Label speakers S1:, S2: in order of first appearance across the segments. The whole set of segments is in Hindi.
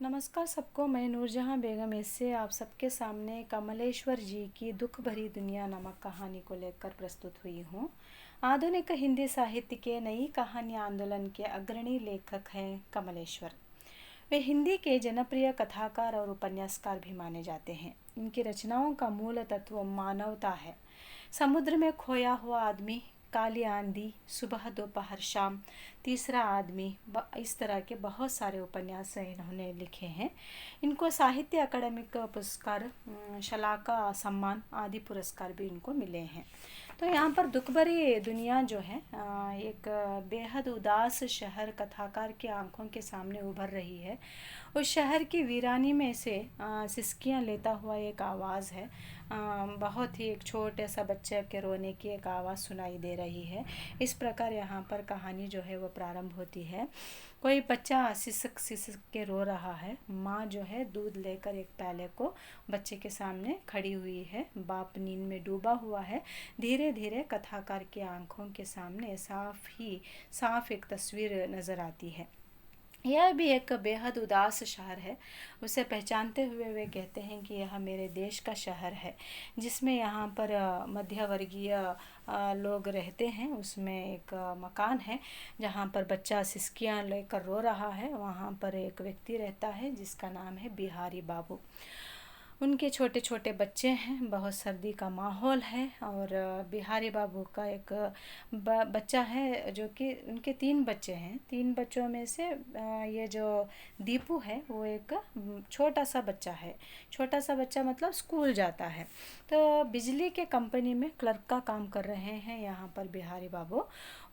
S1: नमस्कार सबको। मैं नूरजहां बेगम इससे आप सबके सामने कमलेश्वर जी की दुख भरी दुनिया नामक कहानी को लेकर प्रस्तुत हुई हूँ। आधुनिक हिंदी साहित्य के नई कहानी आंदोलन के अग्रणी लेखक हैं कमलेश्वर। वे हिंदी के जनप्रिय कथाकार और उपन्यासकार भी माने जाते हैं। इनकी रचनाओं का मूल तत्व मानवता है। समुद्र में खोया हुआ आदमी, काली आंधी, सुबह दोपहर शाम, तीसरा आदमी, इस तरह के बहुत सारे उपन्यास इन्होंने लिखे हैं। इनको साहित्य अकादमिक पुरस्कार, शलाका सम्मान आदि पुरस्कार भी इनको मिले हैं। तो यहाँ पर दुख भरी दुनिया जो है, एक बेहद उदास शहर कथाकार की आंखों के सामने उभर रही है। उस शहर की वीरानी में से सिसकियाँ लेता हुआ एक आवाज़ है। बहुत ही एक छोटे सा बच्चे के रोने की एक आवाज़ सुनाई दे रही है। इस प्रकार यहाँ पर कहानी जो है वो प्रारंभ होती है। कोई बच्चा सिसक सिसक के रो रहा है। माँ जो है दूध लेकर एक प्याले को बच्चे के सामने खड़ी हुई है। बाप नींद में डूबा हुआ है। धीरे धीरे कथाकार की आंखों के सामने साफ एक तस्वीर नज़र आती है। यह भी एक बेहद उदास शहर है। उसे पहचानते हुए वे कहते हैं कि यह मेरे देश का शहर है, जिसमें यहाँ पर मध्य वर्गीय लोग रहते हैं। उसमें एक मकान है जहाँ पर बच्चा सिसकियाँ लेकर रो रहा है। वहाँ पर एक व्यक्ति रहता है जिसका नाम है बिहारी बाबू। उनके छोटे छोटे बच्चे हैं। बहुत सर्दी का माहौल है और बिहारी बाबू का एक बच्चा है, जो कि उनके 3 बच्चे हैं। 3 बच्चों में से ये जो दीपू है वो एक छोटा सा बच्चा है। छोटा सा बच्चा मतलब स्कूल जाता है। तो बिजली के कंपनी में क्लर्क का काम कर रहे हैं यहाँ पर बिहारी बाबू।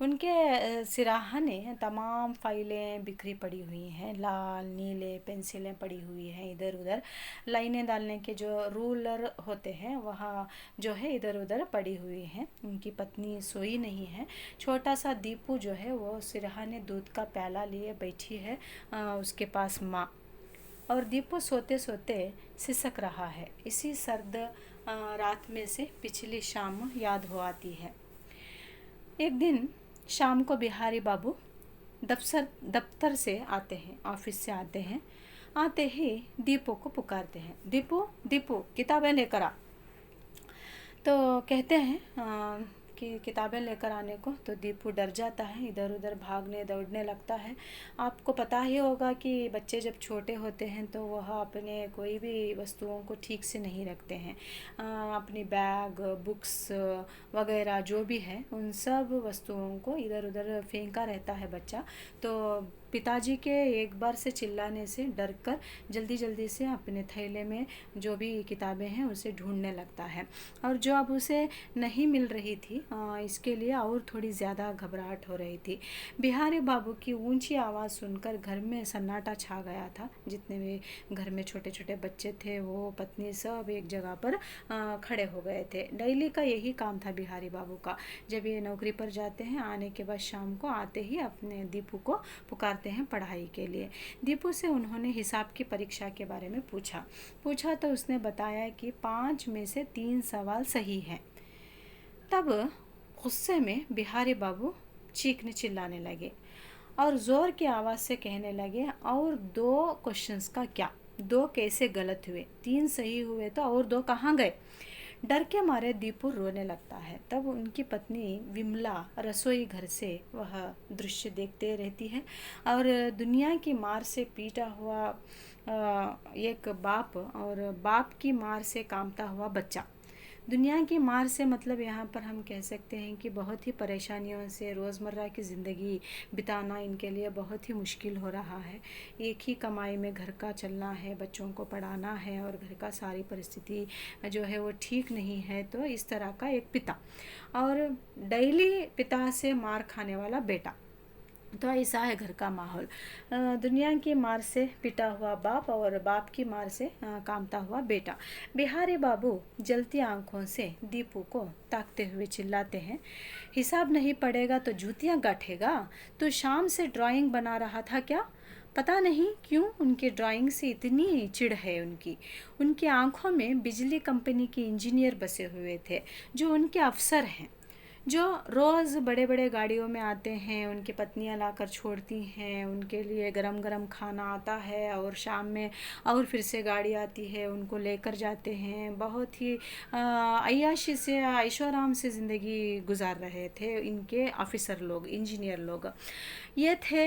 S1: उनके सिराहाने तमाम फाइलें बिखरी पड़ी हुई हैं। लाल नीले पेंसिलें पड़ी हुई हैं इधर उधर। लाइनें डालने के जो रूलर होते हैं वहाँ जो है इधर उधर पड़ी हुई हैं। उनकी पत्नी सोई नहीं है। छोटा सा दीपू जो है वो सिरहाने दूध का प्याला लिए बैठी है। उसके पास माँ और दीपू सोते सोते सिसक रहा है। इसी सर्द रात में से पिछली शाम याद हो आती है। एक दिन शाम को बिहारी बाबू दफ्तर से आते हैं, ऑफिस से आते हैं। आते ही दीपू को पुकारते हैं, दीपू दीपू किताबें लेकर आ। तो कहते हैं कि किताबें लेकर आने को। तो दीपू डर जाता है, इधर उधर भागने दौड़ने लगता है। आपको पता ही होगा कि बच्चे जब छोटे होते हैं तो वह अपने कोई भी वस्तुओं को ठीक से नहीं रखते हैं। अपनी बैग, बुक्स वगैरह जो भी है उन सब वस्तुओं को इधर उधर फेंका रहता है बच्चा। तो पिताजी के एक बार से चिल्लाने से डरकर जल्दी जल्दी से अपने थैले में जो भी किताबें हैं उसे ढूंढने लगता है। और जो अब उसे नहीं मिल रही थी, इसके लिए और थोड़ी ज़्यादा घबराहट हो रही थी। बिहारी बाबू की ऊंची आवाज़ सुनकर घर में सन्नाटा छा गया था। जितने भी घर में छोटे छोटे बच्चे थे, वो पत्नी सब एक जगह पर खड़े हो गए थे। डेली का यही काम था बिहारी बाबू का। जब ये नौकरी पर जाते हैं, आने के बाद शाम को आते ही अपने दीपू को पुकारते हैं पढ़ाई के लिए। दीपू से उन्होंने हिसाब की परीक्षा के बारे में पूछा तो उसने बताया कि 5 में से 3 सवाल सही हैं। तब गुस्से में बिहारी बाबू चीखने चिल्लाने लगे और ज़ोर की आवाज़ से कहने लगे, और 2 क्वेश्चंस का क्या? 2 कैसे गलत हुए? 3 सही हुए तो और 2 कहाँ गए? डर के मारे दीपू रोने लगता है। तब उनकी पत्नी विमला रसोई घर से वह दृश्य देखते रहती है और दुनिया की मार से पीटा हुआ एक बाप और बाप की मार से कांपता हुआ बच्चा। दुनिया की मार से मतलब यहाँ पर हम कह सकते हैं कि बहुत ही परेशानियों से रोज़मर्रा की ज़िंदगी बिताना इनके लिए बहुत ही मुश्किल हो रहा है। एक ही कमाई में घर का चलना है, बच्चों को पढ़ाना है और घर का सारी परिस्थिति जो है वो ठीक नहीं है। तो इस तरह का एक पिता और डेली पिता से मार खाने वाला बेटा, तो ऐसा है घर का माहौल। दुनिया की मार से पिटा हुआ बाप और बाप की मार से कांपता हुआ बेटा। बिहारी बाबू जलती आंखों से दीपू को ताकते हुए चिल्लाते हैं, हिसाब नहीं पड़ेगा तो जूतियां गाठेगा। तो शाम से ड्राइंग बना रहा था क्या? पता नहीं क्यों उनकी ड्राइंग से इतनी चिढ़ है उनकी आंखों में बिजली कंपनी के इंजीनियर बसे हुए थे, जो उनके अफसर हैं, जो रोज़ बड़े बड़े गाड़ियों में आते हैं, उनकी पत्नियां लाकर छोड़ती हैं, उनके लिए गरम गरम खाना आता है और शाम में और फिर से गाड़ी आती है, उनको लेकर जाते हैं। बहुत ही अय्याशी से ऐशो आराम से ज़िंदगी गुजार रहे थे इनके ऑफिसर लोग, इंजीनियर लोग। ये थे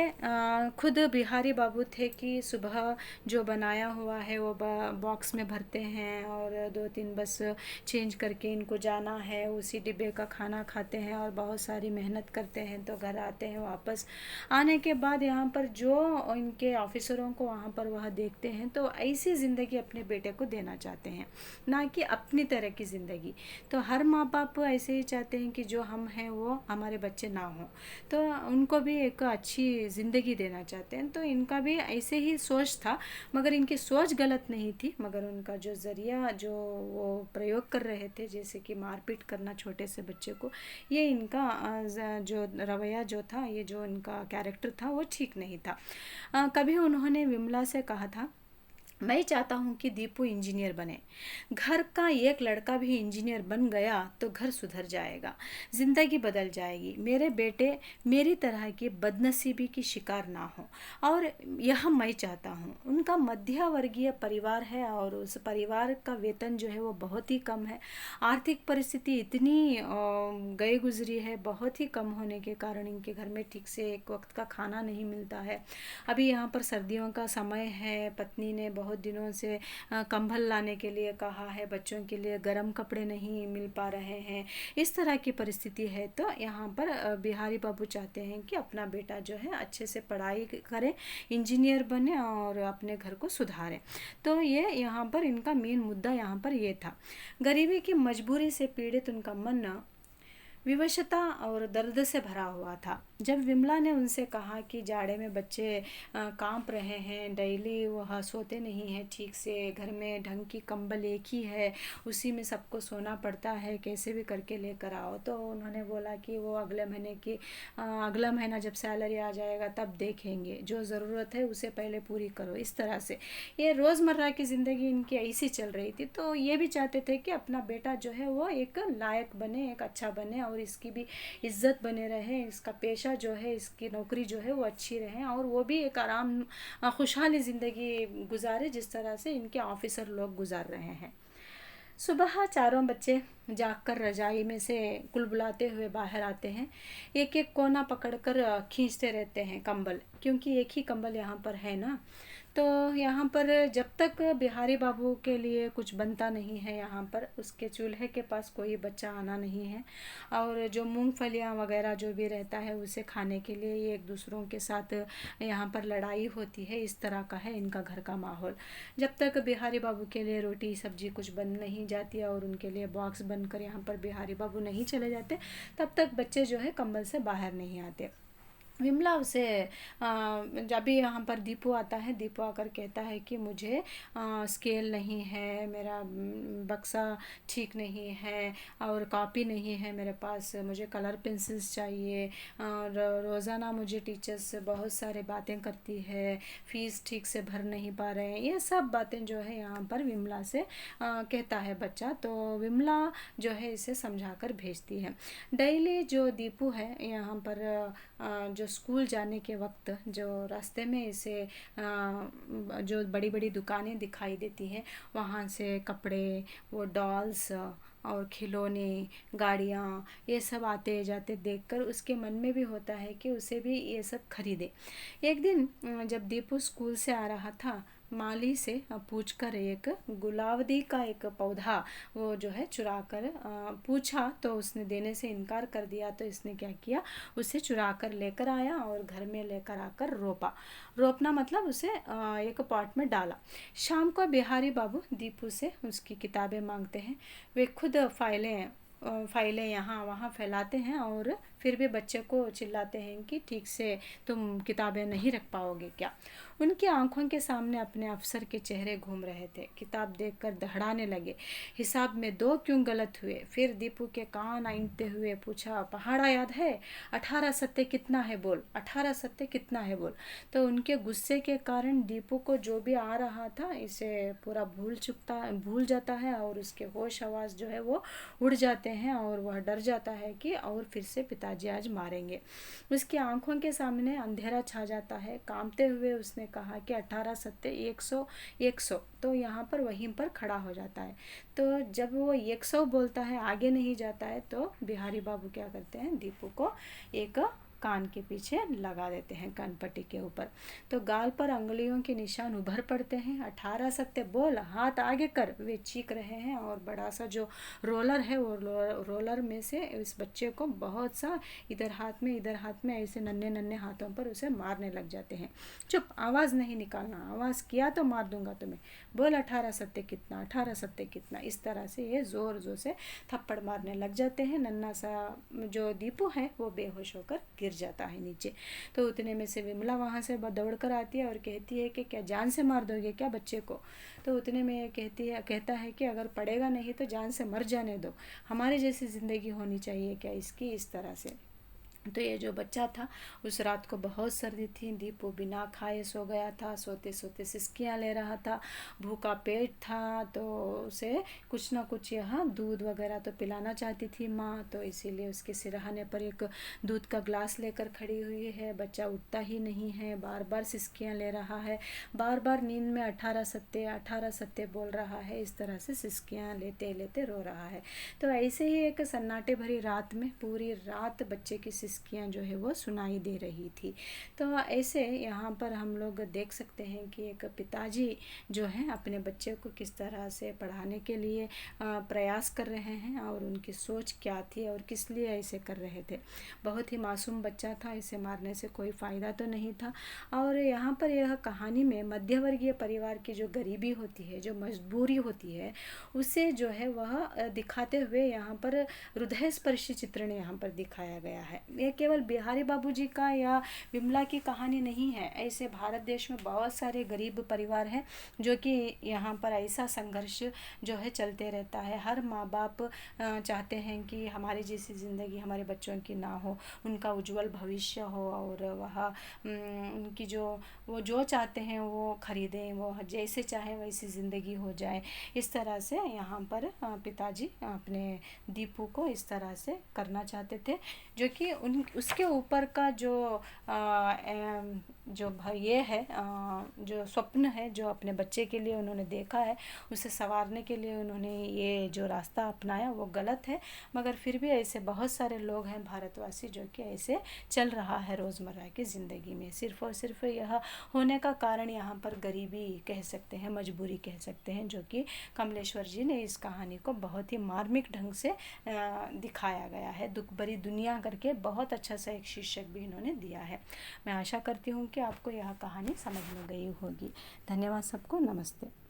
S1: खुद बिहारी बाबू थे कि सुबह जो बनाया हुआ है वो बॉक्स में भरते हैं और 2-3 बस चेंज करके इनको जाना है, उसी डिब्बे का खाना खाते हैं और बहुत सारी मेहनत करते हैं तो घर आते हैं। वापस आने के बाद यहाँ पर जो इनके ऑफिसरों को वहाँ पर वह देखते हैं तो ऐसी ज़िंदगी अपने बेटे को देना चाहते हैं, ना कि अपनी तरह की ज़िंदगी। तो हर माँ बाप ऐसे ही चाहते हैं कि जो हम हैं वो हमारे बच्चे ना हों, तो उनको भी एक अच्छी ज़िंदगी देना चाहते हैं। तो इनका भी ऐसे ही सोच था, मगर इनकी सोच गलत नहीं थी, मगर उनका जो ज़रिया जो वो प्रयोग कर रहे थे, जैसे कि मारपीट करना छोटे से बच्चे को, ये इनका जो रवैया जो था, ये जो इनका कैरेक्टर था वो ठीक नहीं था। कभी उन्होंने विमला से कहा था, मैं चाहता हूँ कि दीपू इंजीनियर बने। घर का एक लड़का भी इंजीनियर बन गया तो घर सुधर जाएगा, ज़िंदगी बदल जाएगी। मेरे बेटे मेरी तरह की बदनसीबी की शिकार ना हो, और यह मैं चाहता हूँ। उनका मध्य वर्गीय परिवार है और उस परिवार का वेतन जो है वो बहुत ही कम है। आर्थिक परिस्थिति इतनी गई गुजरी है, बहुत ही कम होने के कारण इनके घर में ठीक से एक वक्त का खाना नहीं मिलता है। अभी यहाँ पर सर्दियों का समय है, पत्नी ने बहुत दिनों से कंबल लाने के लिए कहा है, बच्चों के लिए गर्म कपड़े नहीं मिल पा रहे हैं, इस तरह की परिस्थिति है। तो यहाँ पर बिहारी बाबू चाहते हैं कि अपना बेटा जो है अच्छे से पढ़ाई करे, इंजीनियर बने और अपने घर को सुधारे। तो ये यहाँ पर इनका मेन मुद्दा यहाँ पर ये था। गरीबी की मजबूरी से पीड़ित उनका मन विवशता और दर्द से भरा हुआ था। जब विमला ने उनसे कहा कि जाड़े में बच्चे कांप रहे हैं, डेली वह सोते नहीं हैं ठीक से, घर में ढंग की कंबल एक ही है, उसी में सबको सोना पड़ता है, कैसे भी करके लेकर आओ। तो उन्होंने बोला कि वो अगला महीना जब सैलरी आ जाएगा तब देखेंगे, जो ज़रूरत है उसे पहले पूरी करो। इस तरह से ये रोज़मर्रा की ज़िंदगी इनकी ऐसी चल रही थी। तो ये भी चाहते थे कि अपना बेटा जो है वो एक लायक बने, एक अच्छा बने और इसकी भी इज्जत बने रहे, इसका पेशा जो है, इसकी नौकरी जो है वो अच्छी रहे और वो भी एक आराम खुशहाली ज़िंदगी गुजारे जिस तरह से इनके ऑफिसर लोग गुजार रहे हैं। सुबह चारों बच्चे जागकर रजाई में से कुलबुलाते हुए बाहर आते हैं। एक एक कोना पकड़कर खींचते रहते हैं कंबल, क्योंकि एक ही कंबल यहाँ पर है ना। तो यहाँ पर जब तक बिहारी बाबू के लिए कुछ बनता नहीं है, यहाँ पर उसके चूल्हे के पास कोई बच्चा आना नहीं है, और जो मूंगफलियाँ वगैरह जो भी रहता है उसे खाने के लिए ये एक दूसरों के साथ यहाँ पर लड़ाई होती है। इस तरह का है इनका घर का माहौल। जब तक बिहारी बाबू के लिए रोटी सब्जी कुछ बन नहीं जाती और उनके लिए बॉक्स बनकर यहाँ पर बिहारी बाबू नहीं चले जाते, तब तक बच्चे जो है कंबल से बाहर नहीं आते। विमला उसे जब भी यहाँ पर दीपू आता है, दीपू आकर कहता है कि मुझे स्केल नहीं है, मेरा बक्सा ठीक नहीं है और कॉपी नहीं है मेरे पास, मुझे कलर पेंसिल्स चाहिए, और रोज़ाना मुझे टीचर्स बहुत सारे बातें करती है, फ़ीस ठीक से भर नहीं पा रहे हैं। ये सब बातें जो है यहाँ पर विमला से कहता है बच्चा। तो विमला जो है इसे समझा कर भेजती है। डेली जो दीपू है यहाँ पर जो स्कूल जाने के वक्त जो रास्ते में इसे जो बड़ी बड़ी दुकानें दिखाई देती हैं, वहाँ से कपड़े, वो डॉल्स और खिलौने, गाड़ियाँ, ये सब आते जाते देखकर उसके मन में भी होता है कि उसे भी ये सब खरीदे। एक दिन जब दीपू स्कूल से आ रहा था, माली से पूछकर एक गुलावदी का एक पौधा वो जो है चुरा कर पूछा, तो उसने देने से इनकार कर दिया। तो इसने क्या किया, उसे चुरा कर लेकर आया और घर में लेकर आकर रोपना मतलब उसे एक पॉट में डाला। शाम को बिहारी बाबू दीपू से उसकी किताबें मांगते हैं। वे खुद फाइलें यहाँ वहाँ फैलाते हैं और फिर भी बच्चे को चिल्लाते हैं कि ठीक से तुम किताबें नहीं रख पाओगे क्या। उनकी आंखों के सामने अपने अफसर के चेहरे घूम रहे थे। किताब देखकर दहड़ाने लगे, हिसाब में 2 क्यों गलत हुए। फिर दीपू के कान आइंते हुए पूछा, पहाड़ा याद है, 18 सत्ते कितना है बोल, 18 सत्ते कितना है बोल। तो उनके गुस्से के कारण दीपू को जो भी आ रहा था इसे पूरा भूल जाता है और उसके होश आवाज़ जो है वो उड़ जाते जाते हैं और वह डर जाता है कि और फिर से पिताजी आज मारेंगे। उसकी आंखों के सामने अंधेरा छा जाता है। कांपते हुए उसने कहा कि 18 सत्ते 100 100। तो यहाँ पर वहीं पर खड़ा हो जाता है। तो जब वो 100 बोलता है, आगे नहीं जाता है, तो बिहारी बाबू क्या करते हैं, दीपू को एक कान के पीछे लगा देते हैं, कानपट्टी के ऊपर। तो गाल पर अंगुलियों के निशान उभर पड़ते हैं। 18 सत्ते बोल, हाथ आगे कर, वे चीख रहे हैं। और बड़ा सा जो रोलर है वो रोलर में से इस बच्चे को बहुत सा इधर हाथ में ऐसे नन्हे नन्हे हाथों पर उसे मारने लग जाते हैं। चुप, आवाज़ नहीं निकालना, आवाज़ किया तो मार दूंगा तुम्हें। बोल 18 सत्ते कितना, 18 सत्ते कितना। इस तरह से ये ज़ोर ज़ोर से थप्पड़ मारने लग जाते हैं। नन्हा सा जो दीपू है वो बेहोश होकर गिर जाता है नीचे। तो उतने में से विमला वहाँ से दौड़ कर आती है और कहती है कि क्या जान से मार दोगे क्या बच्चे को। तो उतने में कहता है कि अगर पड़ेगा नहीं तो जान से मर जाने दो, हमारे जैसी ज़िंदगी होनी चाहिए क्या इसकी, इस तरह से। तो ये जो बच्चा था, उस रात को बहुत सर्दी थी। दीपू बिना खाए सो गया था, सोते सोते सिसकियाँ ले रहा था, भूखा पेट था। तो उसे कुछ ना कुछ यहाँ दूध वगैरह तो पिलाना चाहती थी माँ, तो इसीलिए उसके सिरहाने पर एक दूध का ग्लास लेकर खड़ी हुई है। बच्चा उठता ही नहीं है, बार बार सिसकियाँ ले रहा है, बार बार नींद में 18 सत्ते बोल रहा है। इस तरह से सिसकियाँ लेते लेते रो रहा है। तो ऐसे ही एक सन्नाटे भरी रात में पूरी रात बच्चे की सिसकियाँ जो है वो सुनाई दे रही थी। तो ऐसे यहाँ पर हम लोग देख सकते हैं कि एक पिताजी जो हैं अपने बच्चे को किस तरह से पढ़ाने के लिए प्रयास कर रहे हैं और उनकी सोच क्या थी और किस लिए ऐसे कर रहे थे। बहुत ही मासूम बच्चा था, इसे मारने से कोई फ़ायदा तो नहीं था। और यहाँ पर यह कहानी में मध्यवर्गीय परिवार की जो गरीबी होती है, जो मजबूरी होती है, उसे जो है वह दिखाते हुए यहाँ पर हृदय स्पर्शी चित्रण यहाँ पर दिखाया गया है। ये केवल बिहारी बाबूजी का या विमला की कहानी नहीं है। ऐसे भारत देश में बहुत सारे गरीब परिवार हैं जो कि यहाँ पर ऐसा संघर्ष जो है चलते रहता है। हर माँ बाप चाहते हैं कि हमारी जैसी ज़िंदगी हमारे बच्चों की ना हो, उनका उज्जवल भविष्य हो और वह उनकी वो जो चाहते हैं वो खरीदें, वो जैसे चाहे वैसी ज़िंदगी हो जाए। इस तरह से यहाँ पर पिताजी अपने दीपू को इस तरह से करना चाहते थे, जो कि उसके ऊपर का ये है, जो स्वप्न है जो अपने बच्चे के लिए उन्होंने देखा है, उसे संवारने के लिए उन्होंने ये जो रास्ता अपनाया वो गलत है। मगर फिर भी ऐसे बहुत सारे लोग हैं भारतवासी जो कि ऐसे चल रहा है रोज़मर्रा की ज़िंदगी में। सिर्फ़ और सिर्फ यह होने का कारण यहाँ पर गरीबी कह सकते हैं, मजबूरी कह सकते हैं, जो कि कमलेश्वर जी ने इस कहानी को बहुत ही मार्मिक ढंग से दिखाया गया है। दुख भरी दुनिया करके बहुत अच्छा सा एक शीर्षक भी इन्होंने दिया है। मैं आशा करती हूँ कि आपको यह कहानी समझ में गई होगी। धन्यवाद सबको, नमस्ते।